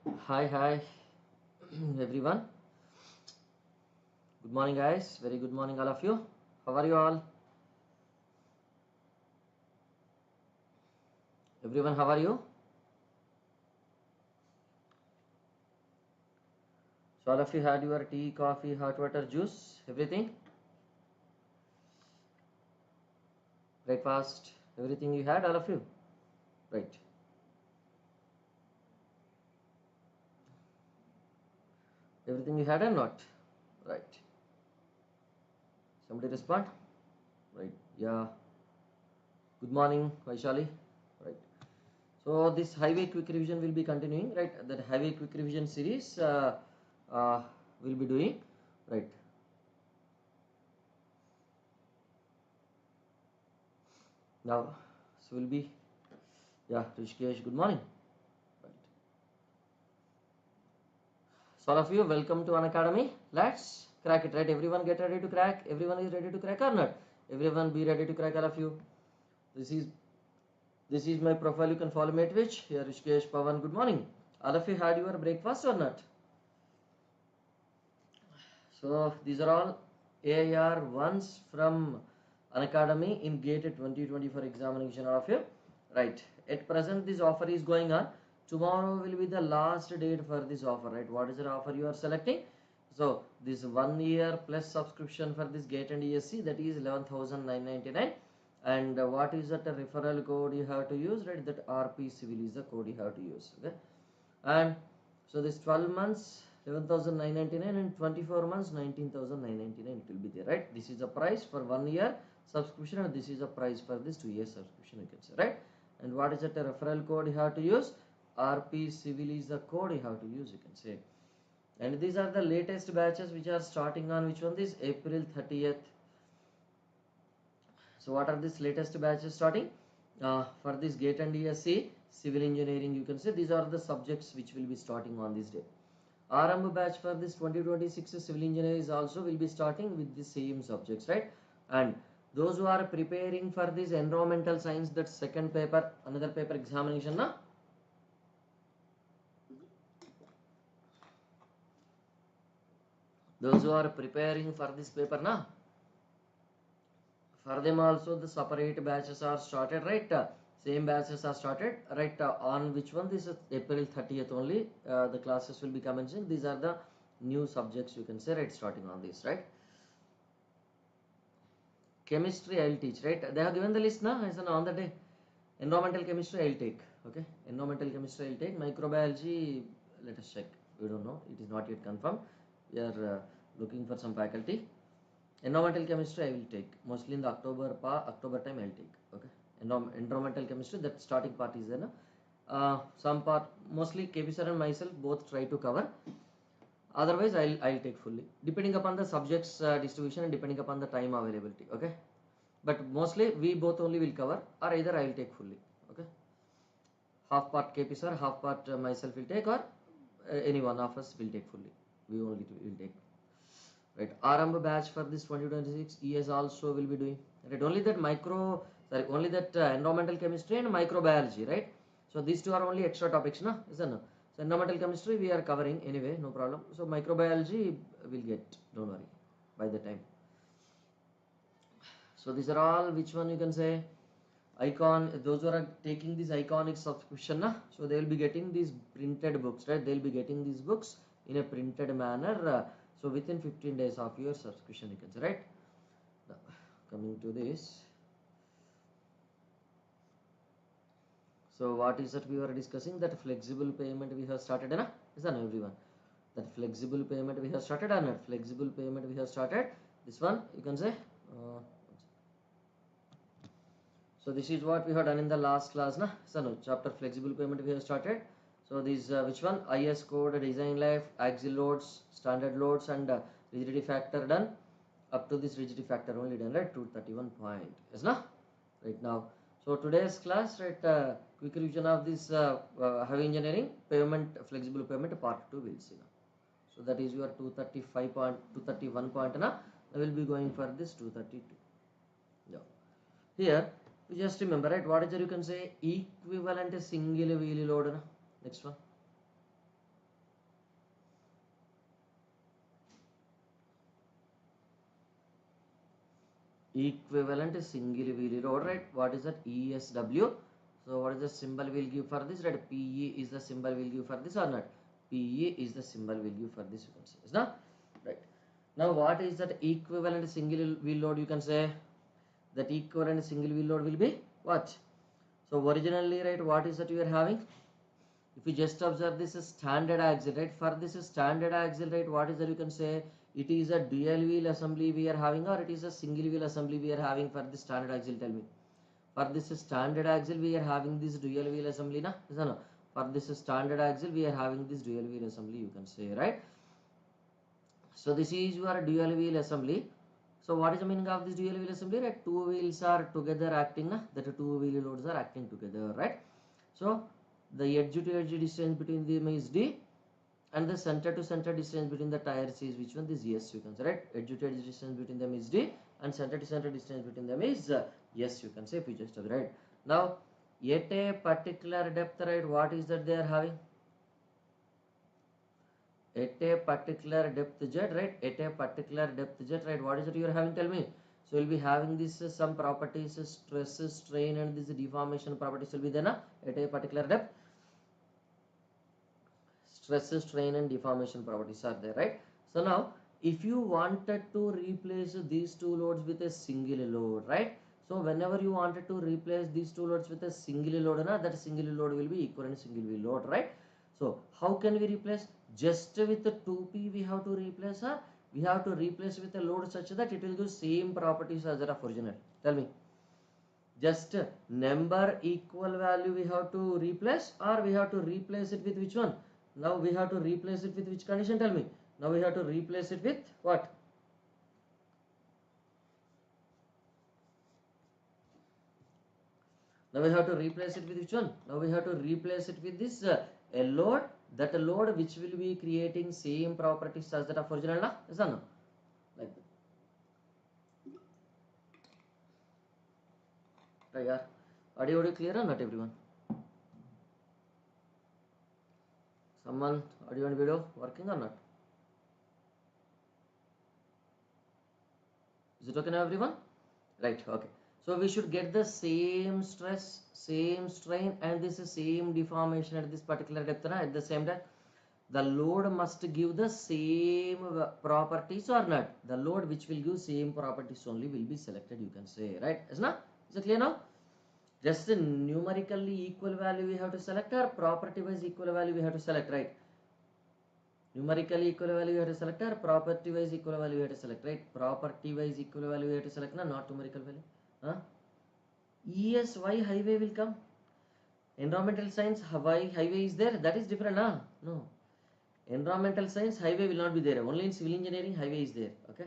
Hi, everyone. Good morning, guys. Very good morning, all of you. How are you all? Everyone, how are you? So, all of you had your tea, coffee, hot water, juice, everything? Breakfast, everything you had, all of you? Right. Everything you had or not? Right. Somebody respond? Right. Yeah. Good morning, Vaishali. Right. So, this highway quick revision will be continuing, right? That highway quick revision series uh, will be doing, right? Now, so will be, yeah, Rishikesh, good morning. Right. So all of you, welcome to Unacademy. Let's crack it, right? Everyone get ready to crack. Everyone is ready to crack or not? Everyone be ready to crack, all of you. This is this is my profile. You can follow me at which here Rishikesh Pavan. Good morning. All of you had your breakfast or not? So these are all AIR ones from Unacademy in GATE 2024 examination, all of you. Right. At present, this offer is going on. Tomorrow will be the last date for this offer, right? What is the offer you are selecting? So this 1 year plus subscription for this GATE and ESC, that is 11,999. And what is that referral code you have to use, right? That RP civil is the code you have to use. Okay. And so this 12 months 11,999 and 24 months 19,999 it will be there, right? This is a price for 1 year subscription and this is a price for this 2 year subscription, you can say, right? And what is that referral code you have to use? RP civil is the code you have to use, you can say. And these are the latest batches which are starting on which one? This April 30th. So what are these latest batches starting? For this GATE and ESC civil engineering, you can say these are the subjects which will be starting on this day. Aarambh batch for this 2026 civil engineering is also will be starting with the same subjects, right? And those who are preparing for this environmental science, that second paper, another paper examination, na? Those who are preparing for this paper, na? For them also the separate batches are started, right? Same batches are started, right? On which one? This is April 30th only. The classes will be commencing. These are the new subjects, you can say, right? Starting on this, right? Chemistry I'll teach, right? They have given the list now, as on the day. Environmental chemistry I'll take, okay? Environmental chemistry I'll take. Microbiology, let us check. We don't know. It is not yet confirmed. We are looking for some faculty. Environmental chemistry I will take. Mostly in the October time I'll take, okay? Environmental chemistry, that starting part is there, no? Some part, mostly KP sir and myself both try to cover. Otherwise I'll take fully, depending upon the subjects distribution and depending upon the time availability, okay? But mostly we both only will cover, or either I will take fully, okay? Half part KP sir, half part myself will take, or any one of us will take fully. We only will take, right? Aarambh batch for this 2026 ES also will be doing, right? Only that only that environmental chemistry and microbiology, right? So these two are only extra topics, na? Isn't it? So environmental chemistry we are covering anyway, no problem. So microbiology will get, don't worry, by the time. So these are all, which one you can say, icon, those who are taking this iconic subscription, na? So they will be getting these printed books, right? They'll be getting these books in a printed manner. So within 15 days of your subscription, you can say, right? Now, coming to this. So what is that we were discussing? That flexible payment we have started, na? Isn't everyone? That flexible payment we have started or not? Flexible payment we have started. This one, you can say. So this is what we have done in the last class, na? So no, chapter flexible payment we have started. So this which one? IS code, design life, axial loads, standard loads, and rigidity factor done. Up to this rigidity factor only done, right? 231 point. Yes, na? Right now. So today's class, right? Quick revision of this heavy engineering pavement, flexible pavement part 2 we'll see now. So that is your 231 point, na? I will be going for this 232. Yeah. Here you just remember, right? What is it you can say? Equivalent single wheel load, na? Next one. equivalent single wheel load, right? What is that? ESW. So what is the symbol we'll give for this, right? PE is the symbol we'll give for this or not? PE is the symbol we'll give for this, you can say, is not right? Now what is that equivalent single wheel load? You can say that equivalent single wheel load will be what? So originally, right, what is that you are having? If you just observe this is standard axle, right? For this standard axle, right, what is that you can say? It is a dual wheel assembly we are having, or it is a single wheel assembly we are having for this standard axle? Tell me. For this standard axle we are having this dual wheel assembly, na? Is that no? For this standard axle we are having this dual wheel assembly, you can say, right? So this is your dual wheel assembly. So what is the meaning of this dual wheel assembly, right? Two wheels are together acting, na? That two wheel loads are acting together, right? So the edge to edge distance between them is D, and the center to center distance between the tires is which one? This S, you can say, right? Edge to edge distance between them is D, and center to center distance between them is S, you can say, if you just have, right? Now at a particular depth, right, what is that they are having? At a particular depth jet, right? At a particular depth jet, right, what is it you are having? Tell me. So we'll be having this some properties, stress, strain, and this deformation properties will be there, na? At a particular depth. Stress, strain, and deformation properties are there, right? So now if you wanted to replace these two loads with a single load, right? So whenever you wanted to replace these two loads with a single load, na, that single load will be equivalent single wheel load, right? So how can we replace? Just with the 2P we have to replace her. We have to replace with a load such that it will give same properties as that of original. Tell me. Just number equal value we have to replace, or we have to replace it with which one? Now we have to replace it with which condition? Tell me. Now we have to replace it with what? Now we have to replace it with which one? Now we have to replace it with this a load. That a load which will be creating same properties as that of original, na? Yes or no? Like that. Right, yeah. Audio clear or not, everyone? Someone audio and video working or not? Is it okay now, everyone? Right, okay. So we should get the same stress, same strain, and this same deformation at this particular depth, na? At the same time. The load must give the same properties or not? The load which will give same properties only will be selected, you can say, right? Is it clear now? Just the numerically equal value we have to select, or property wise equal value we have to select, right? Numerically equal value we have to select, or property wise equal value we have to select, right? Property wise equal value we have to select, not numerical value. Huh? Yes, why highway will come? Environmental science, why highway is there? That is different, huh? No. Environmental science, highway will not be there. Only in civil engineering, highway is there. Okay.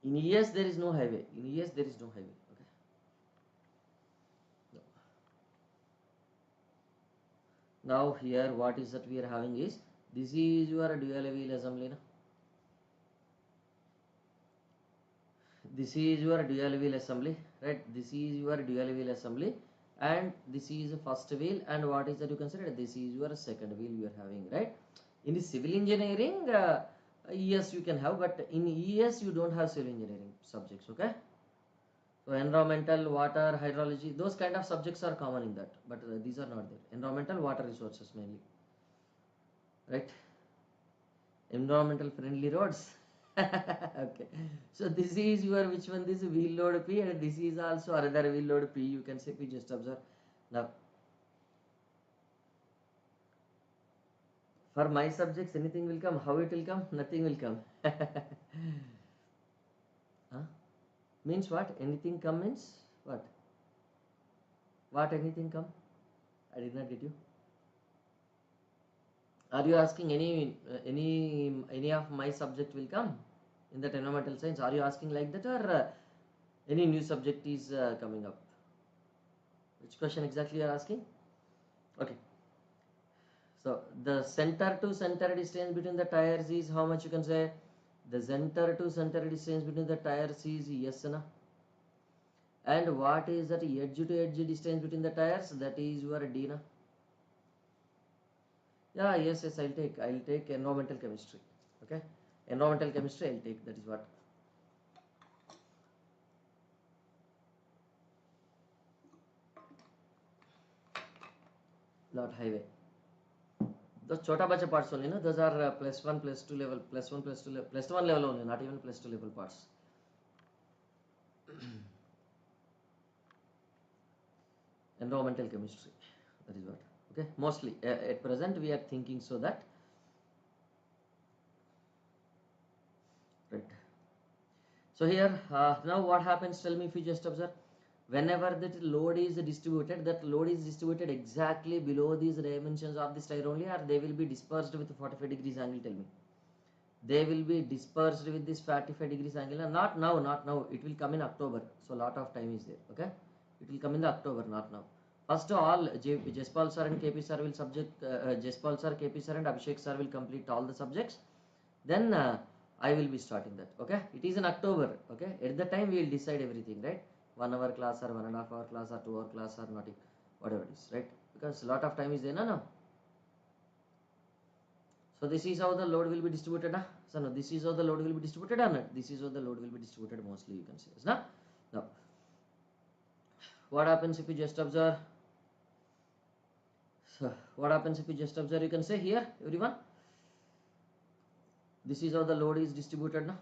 In ES, there is no highway. In ES, there is no highway. Okay. No. Now here, what is that we are having is, this is your dual wheel assembly. Na? This is your dual wheel assembly, right? This is your dual wheel assembly, and this is first wheel, and what is that you consider? This is your second wheel you are having, right? In the civil engineering, yes, you can have, but in ES you don't have civil engineering subjects, okay? So environmental, water, hydrology, those kind of subjects are common in that, but these are not there. Environmental, water resources mainly, right? Environmental friendly roads. Okay, so this is your which one? This wheel load P, and this is also another wheel load P, you can say. We just observe now. For my subjects, anything will come. How it will come? Nothing will come. Huh? Means what? Anything come means what? What anything come? I did not get you. Are you asking any of my subject will come in that environmental science? Are you asking like that, or any new subject is coming up? Which question exactly you are asking? Okay. So the center to center distance between the tires is how much, you can say? The center to center distance between the tires is yes, na? And what is that edge to edge distance between the tires? That is your D, na? Yeah, yes, I'll take environmental chemistry. Okay, environmental chemistry I'll take. That is what. not highway. Those chota bacha parts only, no? Those are +1, +2 level, +1, +2 level, +1 level only, not even +2 level parts. Environmental chemistry, that is what. Okay, mostly at present we are thinking so that, right. So here now what happens, tell me if you just observe. Whenever that load is distributed, that load is distributed exactly below these dimensions of this tire only, or they will be dispersed with 45 degrees angle, tell me. They will be dispersed with this 45 degrees angle, and not now, not now, it will come in October, so lot of time is there. Okay, it will come in the October, not now. First of all, Jaspal sir and KP sir will Jaspal sir, KP sir and Abhishek sir will complete all the subjects, then I will be starting that. Okay, it is in October. Okay, at the time we will decide everything, right? 1 hour class or 1.5 hour class or 2 hour class or not, whatever it is, right? Because a lot of time is there, no? So this is how the load will be distributed, na? So no, this is how the load will be distributed, or not? This is how the load will be distributed mostly, you can say, na? Now, what happens if you just observe? So what happens if you just observe? You can say here, everyone. This is how the load is distributed, na?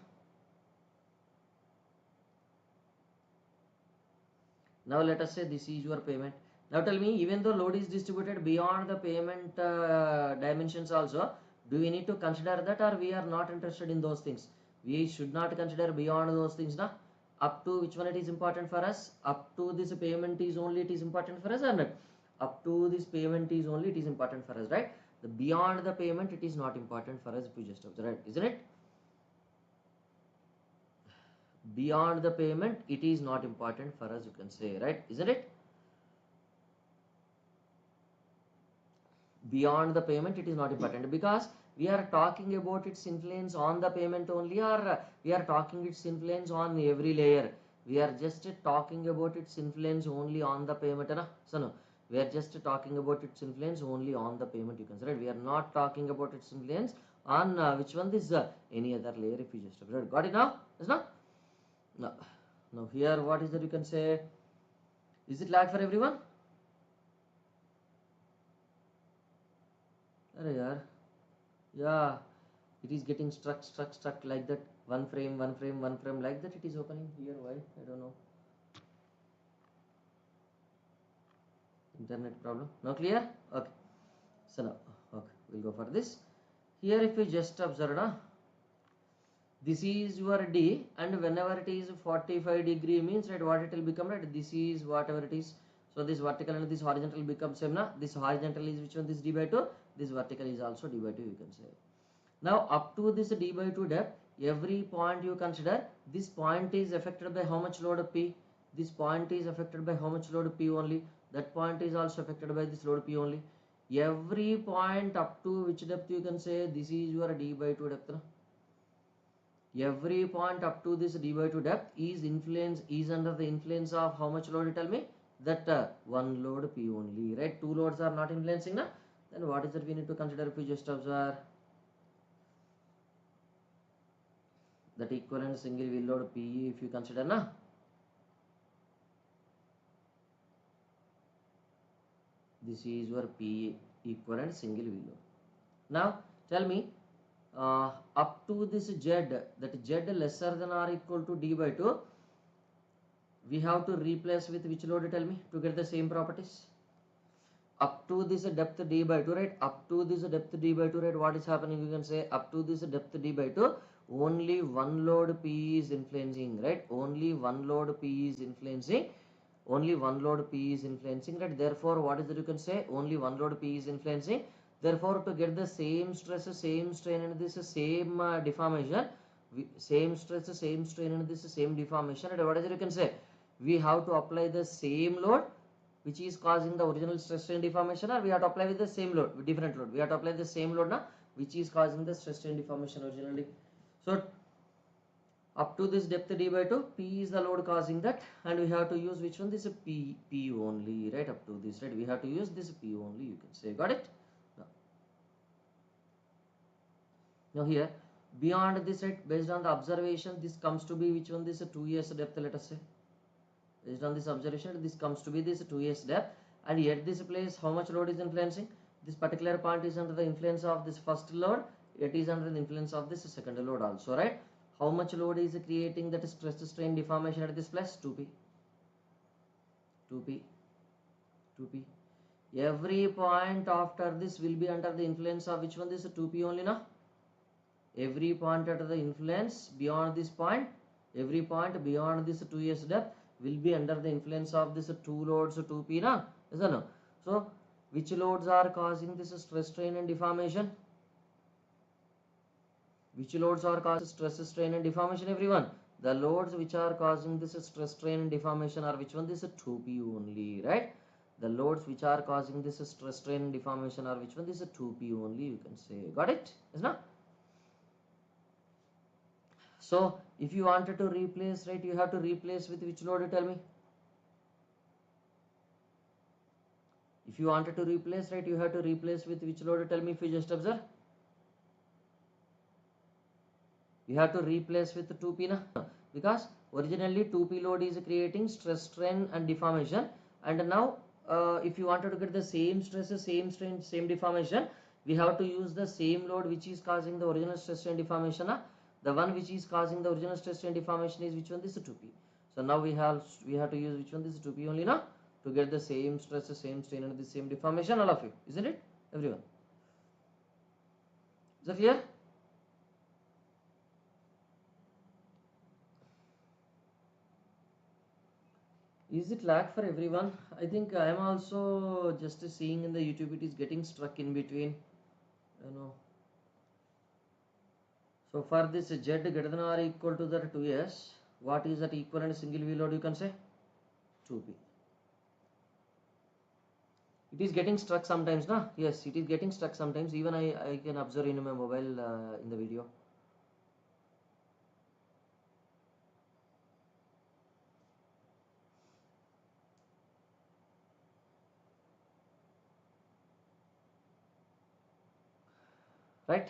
Now let us say this is your payment. Now tell me, even though load is distributed beyond the payment dimensions also, do we need to consider that, or we are not interested in those things? We should not consider beyond those things, na? Up to which one it is important for us? Up to this payment is only it is important for us, or not? Up to this payment is only it is important for us, right? The beyond the payment it is not important for us, if you just observe, right? Isn't it? Beyond the payment it is not important for us, you can say, right? Isn't it? Beyond the payment it is not important, because we are talking about its influence on the payment only, or we are talking its influence on every layer. We are just talking about its influence only on the payment, na? So no, we are just talking about its influence only on the payment, you can say, right? We are not talking about its influence on which one, this any other layer, if you just observe. Got it now? Yes, no? Now here what is that, you can say? Is it lag for everyone? Arey yaar. Yeah, it is getting stuck like that. One frame like that it is opening here. Why? I don't know. Internet problem. Now clear? Okay. So now, okay, we'll go for this. Here if you just observe, na, this is your D, and whenever it is 45 degree means, right, what it will become, right? This is whatever it is. So this vertical and this horizontal become same, na? This horizontal is which one? This D by 2. This vertical is also D by 2, you can say. Now up to this D by 2 depth, every point you consider, this point is affected by how much load P? This point is affected by how much load P only. That point is also affected by this load P only. Every point up to which depth, you can say, this is your D by 2 depth. No? Every point up to this D by 2 depth is under the influence of how much load, tell me? That one load P only, right? Two loads are not influencing, na? Then what is that we need to consider if we just observe? That equivalent single wheel load PE, if you consider, na? This is your PE, equivalent single wheel load. Now tell me, up to this Z, that Z lesser than or equal to D by 2, we have to replace with which load, tell me, to get the same properties? Up to this depth D by 2, right? Up to this depth D by 2, right? What is happening? You can say up to this depth D by 2, only one load P is influencing, right? Only one load P is influencing. Only one load P is influencing, right? Therefore, what is that you can say? Only one load P is influencing. Therefore, to get the same stress, same strain, and this same deformation, same stress, same strain, and this same deformation, and what is it you can say? We have to apply the same load which is causing the original stress strain deformation, or we have to apply with the same load, with different load. We have to apply the same load now, which is causing the stress strain deformation originally. So up to this depth D by 2, P is the load causing that, and we have to use which one? This P only, right? Up to this, right? We have to use this P only, you can say. Got it? Now here, beyond this, right, based on the observation, this comes to be which one? This 2s depth, let us say. Based on this observation, this comes to be this 2s depth, and at this place how much load is influencing? This particular point is under the influence of this first load, it is under the influence of this second load also, right? How much load is creating that stress strain deformation at this place? 2p. 2p. 2p. Every point after this will be under the influence of which one? This 2p only, na? Every point at the influence beyond this point, every point beyond this 2s depth will be under the influence of this two loads 2p, na? Yes or no? So which loads are causing this stress strain and deformation? Which loads are causing stress strain and deformation, everyone? The loads which are causing this stress strain and deformation are which one? This 2p only, right? The loads which are causing this stress strain and deformation are which one? This 2p only, you can say. Got it? Yes, no? So if you wanted to replace, right, you have to replace with which load? Tell me. If you wanted to replace, right, you have to replace with which load? Tell me if you just observe. You have to replace with 2p, na? Because originally 2p load is creating stress strain and deformation, and now if you wanted to get the same stress, same strain, same deformation, we have to use the same load which is causing the original stress and deformation, na? The one which is causing the original stress and deformation is which one? This 2p. So now we have to use which one? This 2p only, na? To get the same stress, same strain and the same deformation, all of you, isn't it, everyone? Is that clear? Is it lag for everyone? I think I am also just seeing in the YouTube it is getting stuck in between, you know. So for this Z greater than or equal to that 2s, what is that equivalent single V load? You can say 2p. It is getting stuck sometimes, na? Yes, it is getting stuck sometimes. Even I can observe in my mobile in the video. Right?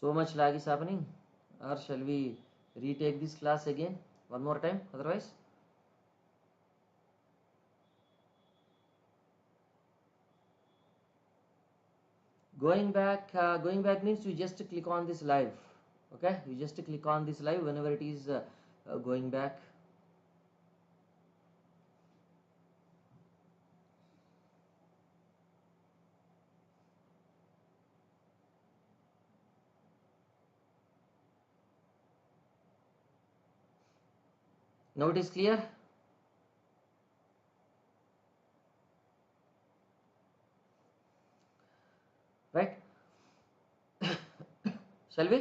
So much lag is happening, or shall we retake this class again one more time? Otherwise, going back means you just click on this live. Okay, you just click on this live whenever it is going back. Now it is clear. Right? Shall we?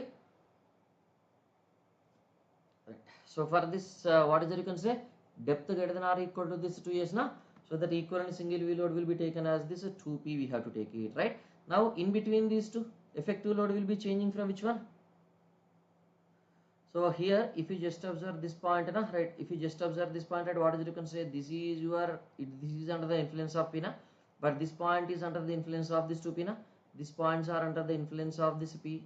Right. So for this, what is it? You can say depth greater than or equal to this 2s, na? So that equivalent single V load will be taken as this 2p. We have to take it, right? Now in between these two, effective load will be changing from which one? So here, if you just observe this point, na, right? If you just observe this point, right, what is it? You can say this is your this is under the influence of p, na? But this point is under the influence of this 2p, na? These points are under the influence of this p.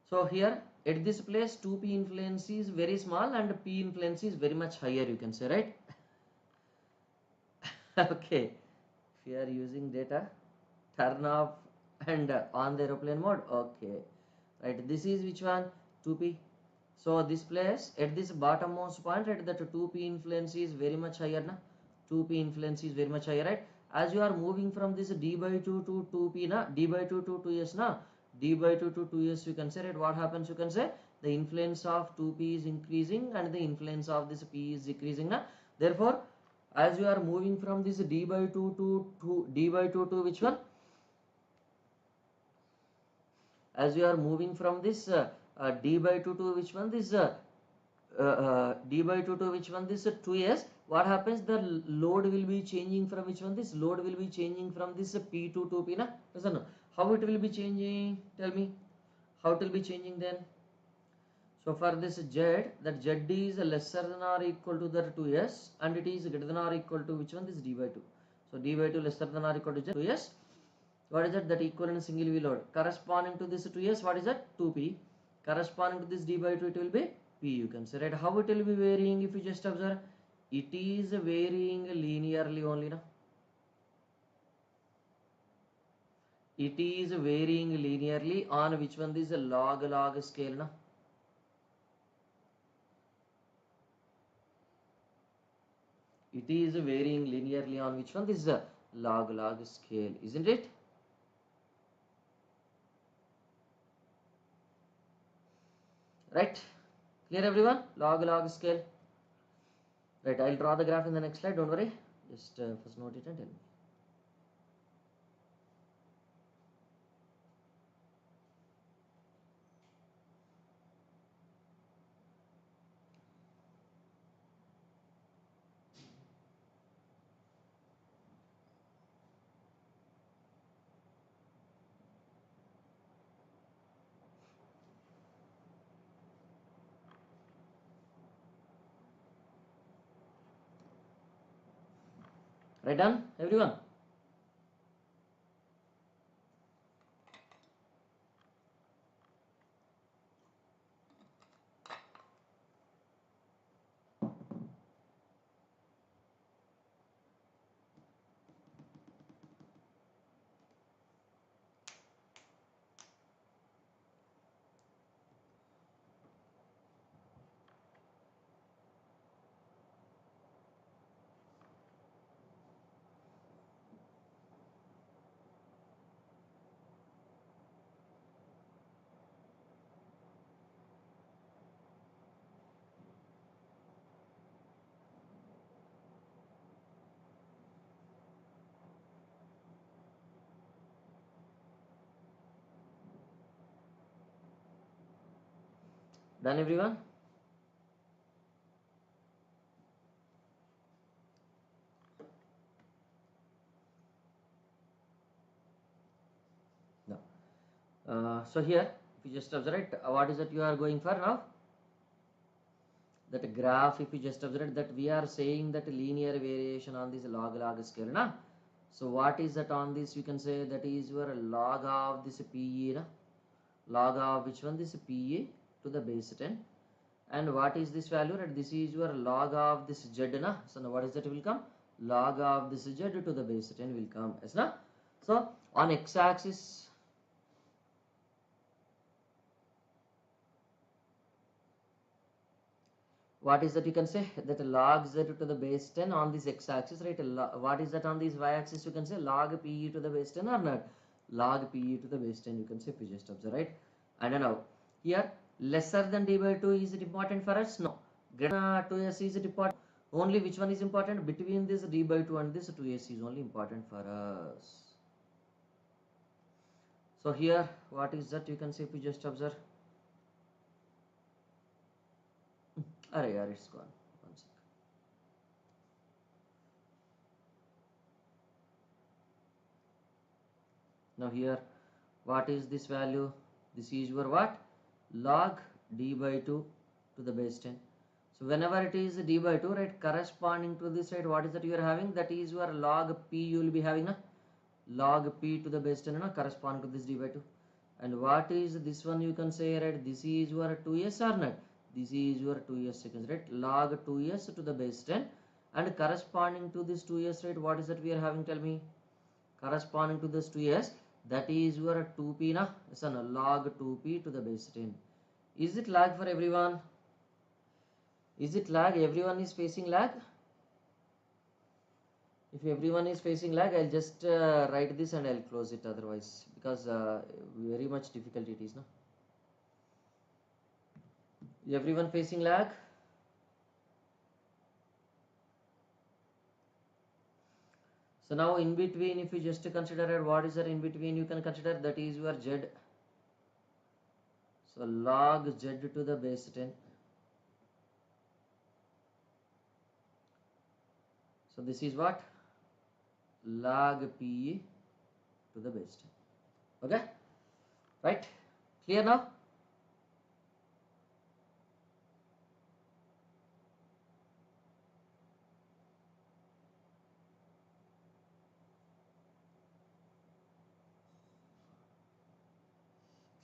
So here at this place 2p influence is very small and p influence is very much higher, you can say, right? Okay, if you are using data, turn off and on the aeroplane mode. Okay, right, this is which one? 2p. So this place at this bottommost point, right, that 2p influence is very much higher, na? 2p influence is very much higher, right? As you are moving from this d by 2 to 2p, na? D by 2 to 2s, na? D by 2 to 2s, you can say, right? What happens? You can say the influence of 2p is increasing and the influence of this p is decreasing, na? Therefore, as you are moving from this d by 2 to d by 2 to which one? As you are moving from this d by 2 to which one? This d by 2 to which one? This 2s. What happens? The load will be changing from which one? This load will be changing from this p to 2p, na? Yes or no? How it will be changing? Tell me. How it will be changing then? So for this z, that z is lesser than or equal to the 2s and it is greater than or equal to which one? This d by 2. So d by 2 lesser than or equal to 2s. What is that? That equivalent single V load. Corresponding to this 2s, what is that? 2p. Corresponding to this d by 2, it will be p. You can say, right? How it will be varying if you just observe? It is varying linearly only, na? It is varying linearly on which one? This is a log scale, na? It is varying linearly on which one? This is a log scale, isn't it? Right? Clear everyone? Log scale. Right, I'll draw the graph in the next slide, don't worry. Just first note it and tell me. Right, done everyone? Done everyone? No. So here, if you just observe it, what is that you are going for now? That graph, if you just observe it, that we are saying that linear variation on this log scale, na? So what is that on this? You can say that is your log of this PE, na? Log of which one? This PE to the base 10. And what is this value? Right? This is your log of this Z, na? So now what is that will come? Log of this Z to the base 10 will come, yes, na? So on x-axis, what is that you can say? That log Z to the base 10 on this x-axis, right? What is that on this y-axis? You can say log PE to the base 10 or not? Log PE to the base 10, you can say, if you just observe, right? And now here, lesser than d by 2, is it important for us? No. Greater than 2s, is it important? Only which one is important? Between this d by 2 and this 2s is only important for us. So here, what is that? You can say, if you just observe. It's gone. One sec. Now here, what is this value? This is your what? Log d by 2 to the base 10. So whenever it is d by 2, right, corresponding to this, right, what is that you are having? That is your log p you will be having, na? Log p to the base 10, na? Corresponding to this d by 2. And what is this one? You can say, right, this is your 2s or not? This is your 2s seconds, right? Log 2s to the base 10. And corresponding to this 2s, right, what is that we are having? Tell me. Corresponding to this 2s, that is your 2p, na? Yes, no, log 2p to the base 10. Is it lag for everyone? Is it lag? Everyone is facing lag? If everyone is facing lag, I'll just write this and I'll close it otherwise, because very much difficult it is, no? Everyone facing lag? So now in between, if you just consider what is there in between, you can consider that is your Z. So log Z to the base 10. So this is what? Log PE to the base 10. Okay? Right? Clear now?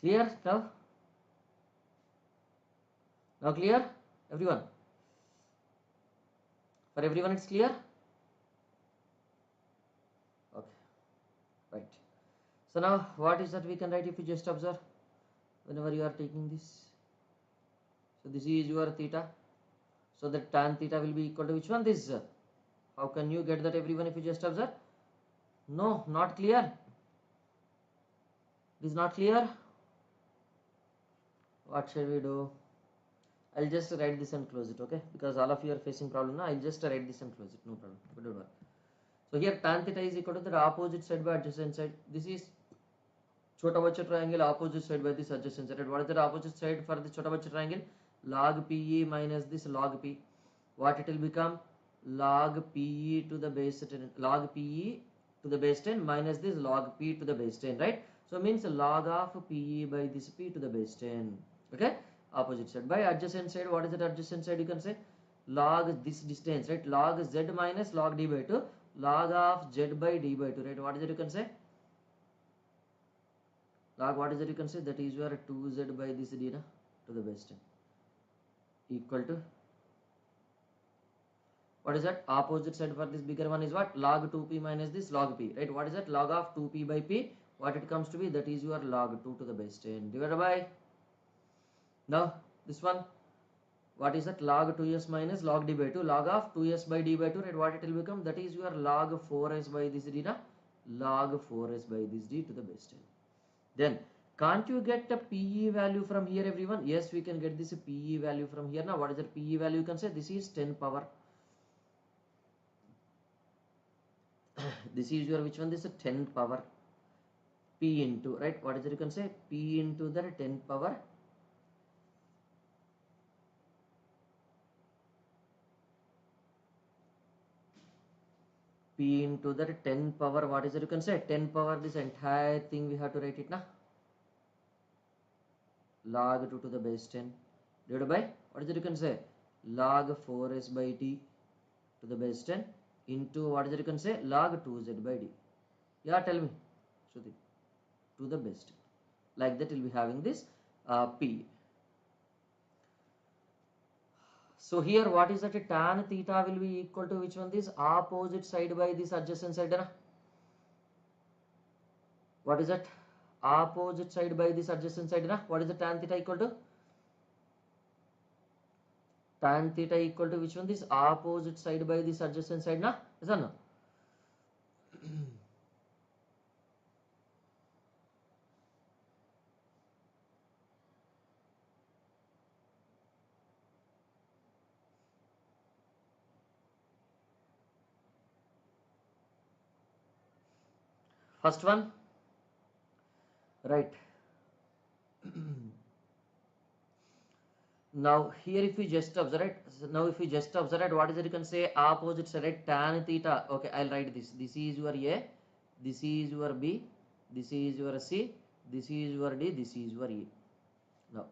Clear now? Now clear? Everyone? For everyone it's clear? Okay, right. So now what is that we can write if you just observe whenever you are taking this? So this is your theta. So the tan theta will be equal to which one? This. How can you get that, everyone, if you just observe? No, not clear. It is not clear. What shall we do? I'll just write this and close it, okay? Because all of you are facing problem now. I'll just write this and close it. No problem. Don't worry. So here tan theta is equal to the opposite side by adjacent side. This is chota bacha triangle opposite side by this adjacent side. What is the opposite side for the chota bacha triangle? Log PE minus this log P. What it will become? Log PE to the base 10, log PE to the base 10 minus this log P to the base 10, right? So means log of PE by this P to the base 10. Okay, opposite side. By adjacent side, what is that adjacent side? You can say log this distance, right? Log Z minus log D by 2, log of Z by D by 2, right? What is it you can say? Log, what is it you can say? That is your 2Z by this D na, to the base 10 equal to, what is that? Opposite side for this bigger one is what? Log 2p minus this log p, right? What is that? Log of 2p by p. What it comes to be? That is your log 2 to the base 10 divided by, now this one, what is that? Log 2s minus log d by 2, log of 2s by d by 2, right? What it will become? That is your log 4s by this d na, log 4s by this d to the base 10. Then can't you get a PE value from here, everyone? Yes, we can get this PE value from here. Now what is that PE value? You can say this is 10 power. This is your which one? This is 10 power P into, right? What is it? You can say P into the 10 power P into the 10 power, what is it? You can say 10 power, this entire thing we have to write it now. Log 2 to the base 10 divided by, what is it? You can say log 4s by t to the base 10 into, what is it? You can say log 2z by d. Yeah, tell me, Shruti, to the base 10. Like that, we'll be having this P. So here, what is that? Tan theta will be equal to which one? This opposite side by this adjacent side. Na? What is that? Opposite side by this adjacent side. Na? What is the tan theta equal to? Tan theta equal to which one? This opposite side by this adjacent side. Na? Is that no? First one, right. Now here if we just observe, right? So now if we just observe, right, what is it? You can say opposite side, right? Tan theta. Okay, I'll write this. This is your A, this is your B, this is your C, this is your D, this is your E. Now,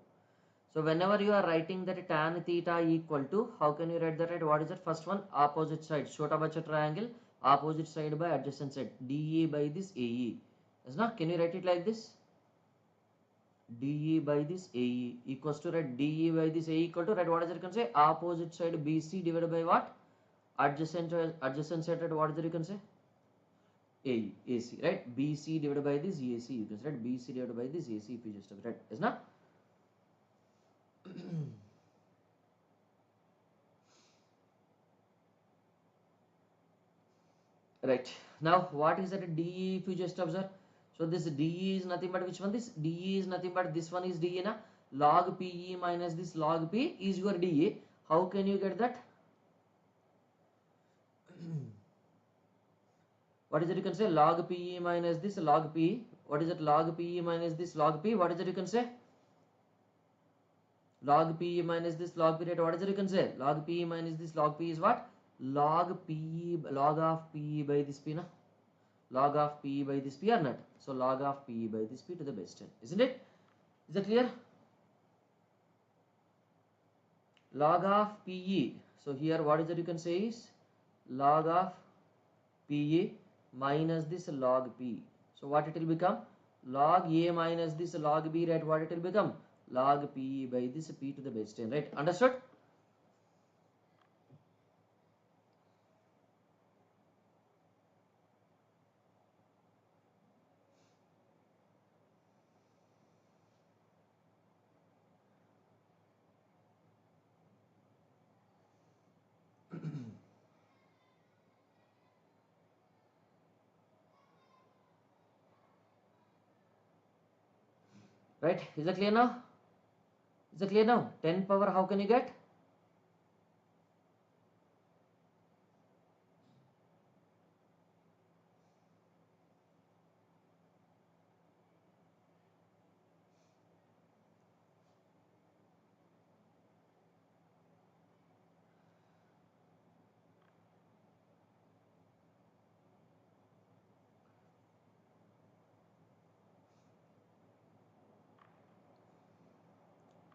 so whenever you are writing that tan theta equal to, how can you write that, right? What is that? First one, opposite side, chota bacha triangle, opposite side by adjacent side, DE by this AE. Yes, now can you write it like this? DE by this AE equals to, right? DE by this AE equal to, right? What is it? You can say opposite side BC divided by what? Adjacent side, right? What is it? You can say AE, AC, right? BC divided by this AC. You can say, right? BC divided by this AC if you just right? Yes, now. Right. Now what is that DE if you just observe? So this DE is nothing but which one? This DE is nothing but this one is DE na. Log PE minus this log P is your DE. How can you get that? What is it? You can say log PE minus this log P. What is it? Log PE minus this log P. What is it? You can say log PE minus this log P, right? What is it? You can say log PE minus this log P is what? Log PE, log of PE by this P na. Log of P by this P or not? So log of P by this P to the base 10, isn't it? Is that clear? Log of PE. So here what is that you can say is log of PE minus this log P. So what it will become? log A minus this log B, right? What it will become? Log P by this P to the base 10, right? Understood? Right? Is it clear now? Is it clear now? 10 power, how can you get?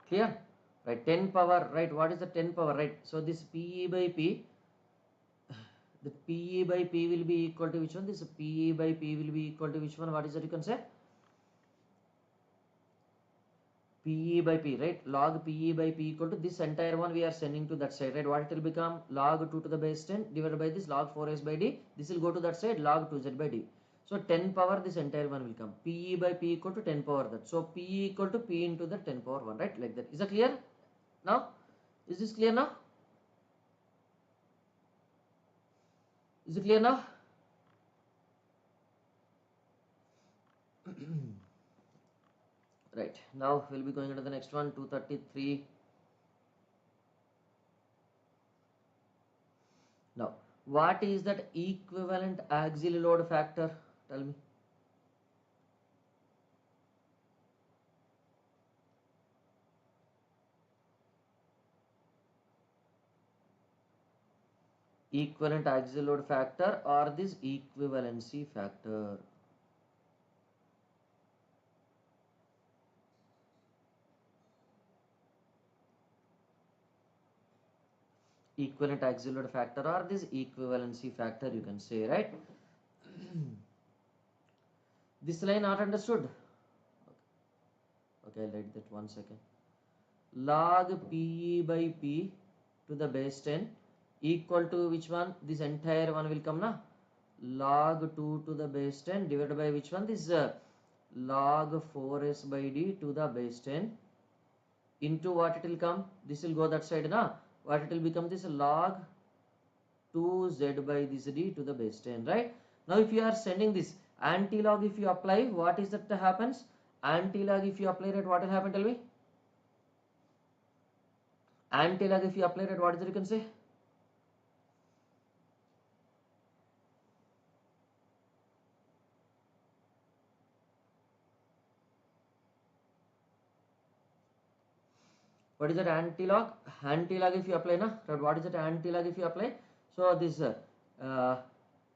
Clear? Right? 10 power, right? What is the 10 power, right? So this PE by P, the PE by P will be equal to which one? This PE by P will be equal to which one? What is that you can say? PE by P, right? Log PE by P equal to this entire one we are sending to that side, right? What it will become? Log 2 to the base 10 divided by this log 4s by d. This will go to that side, log 2z by d. So 10 power, this entire one will come. PE by P equal to 10 power that. So PE equal to P into the 10 power 1, right? Like that. Is that clear? Now? Is this clear now? Is it clear now? Right. Now we'll be going into the next one, 233. Now, what is that equivalent axial load factor? Tell me. Equivalent axial load factor or this equivalency factor? Equivalent axial load factor or this equivalency factor, you can say, right? This line not understood? Okay, I'll write that 1 second. Log PE by P to the base 10 equal to which one? This entire one will come na? Log 2 to the base 10 divided by which one? This log 4s by d to the base 10 into what it will come? This will go that side na? What it will become? This log 2z by this d to the base 10, right? Now if you are sending this anti-log, if you apply, what is that happens? Anti-log if you apply it, what will happen? Tell me. Anti-log if you apply it, what is it you can say? What is that anti-log? Anti-log if you apply, na? What is that anti-log if you apply? So this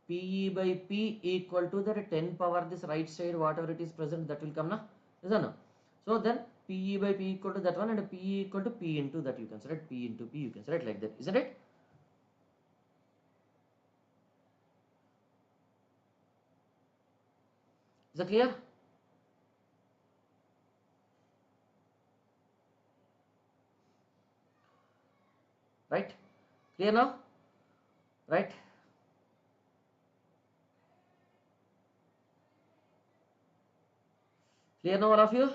PE by P equal to that 10 power this right side, whatever it is present, that will come, na? Is that no? So then PE by P equal to that one and P equal to P into that, you can say, right? P into P, you can say, right? Like that, isn't it? Is that clear? Right? Clear now? Right? Clear now, all of you?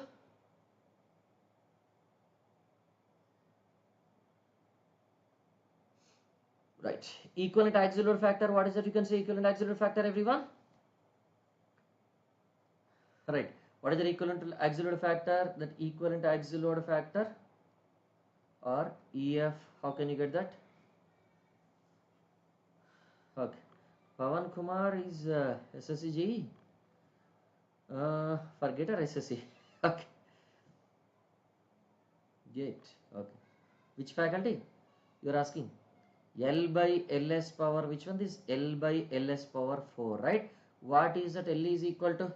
Right. Equivalent axial load factor, what is that? You can say equivalent axial load factor, everyone? Right. What is the equivalent axial load factor? That equivalent axial load factor or EF, how can you get that? Okay. Pawan Kumar is SSCG. Forget our SSC. Okay. Great. Okay. Which faculty? You are asking. L by Ls power, which one? This L by Ls power 4, right? What is that? L is equal to?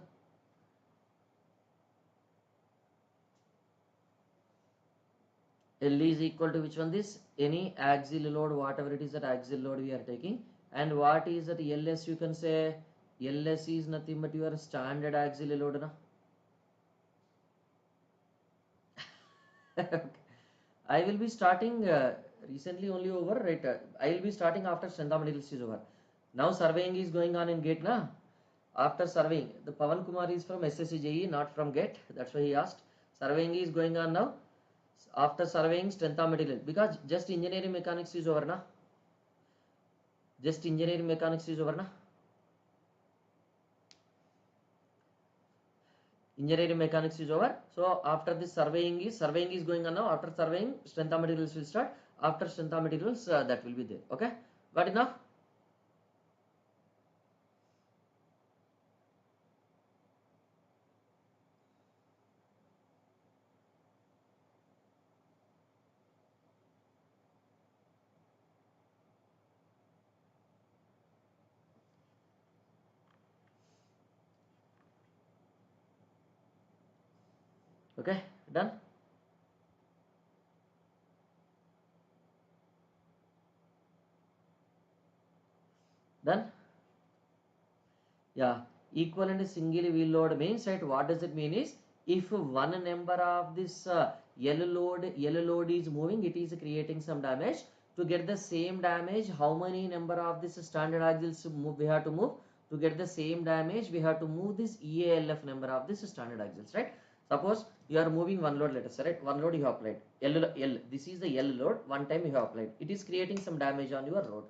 L is equal to which one? This any axial load, whatever it is that axial load we are taking. And what is that Ls? You can say Ls is nothing but your standard axial load, na? Okay. I will be starting recently only over, right? I will be starting after strength of materials is over. Now surveying is going on in GATE, na? After surveying, the Pavan Kumar is from SSCJE, not from GATE. That's why he asked. Surveying is going on now. After surveying, strength of material, because just engineering mechanics is over, na? Just engineering mechanics is over, na? Engineering mechanics is over. So after this surveying is going on now. After surveying, strength of materials will start. After strength of materials, that will be there. Okay, got enough? Okay, done. Done. Yeah, equivalent single wheel load means, right, what does it mean is, if one number of this L load is moving, it is creating some damage. To get the same damage, how many number of this standard axles we have to move? To get the same damage, we have to move this EALF number of this standard axles, right? Suppose you are moving one load, let us say, right, one load you have applied, L, this is the L load, one time you have applied, it is creating some damage on your road.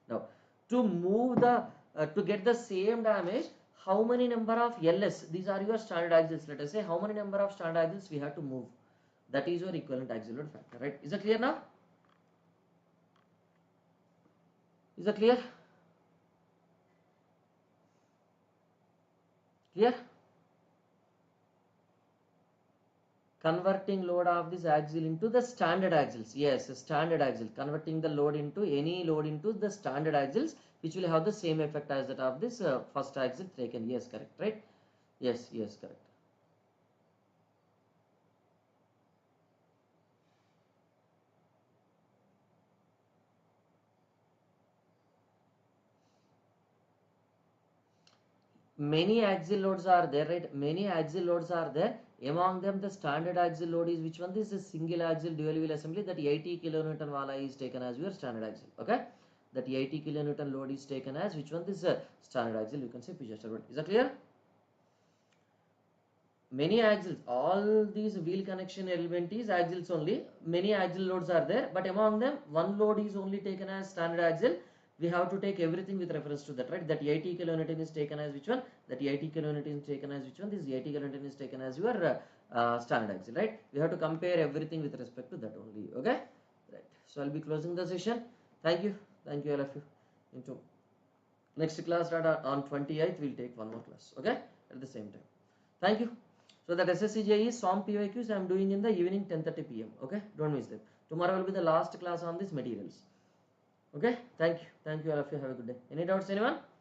Now, to move the to get the same damage, how many number of LS, these are your standard axles, let us say, how many number of standard axles we have to move? That is your equivalent axle load factor, right? Is that clear now? Is that clear? Clear? Converting load of this axle into the standard axles. Yes, standard axle. Converting the load into any load into the standard axles, which will have the same effect as that of this first axle taken. Yes, correct, right? Yes, yes, correct. Many axial loads are there, right? Many axial loads are there. Among them, the standard axial load is which one? This is single axial dual wheel assembly. That 80 kilonewton wala is taken as your standard axial. Okay, that 80 kilonewton load is taken as which one? This standard axial. You can say pitch load. Is that clear? Many axles, all these wheel connection element is axles only. Many axial loads are there, but among them, one load is only taken as standard axle. We have to take everything with reference to that, right? That 80 kilonewton is taken as which one? That 80 kilonewton is taken as which one? This 80 kilonewton is taken as your standard axle, right? We have to compare everything with respect to that only. Okay, right? So I'll be closing the session. Thank you all of you. Into next class that on 28th we'll take one more class. Okay, at the same time. Thank you. So that SSCJ is SOM PYQs I am doing in the evening 10:30 p.m. Okay, don't miss them. Tomorrow will be the last class on these materials. Okay, thank you all of you. Have a good day. Any doubts, anyone?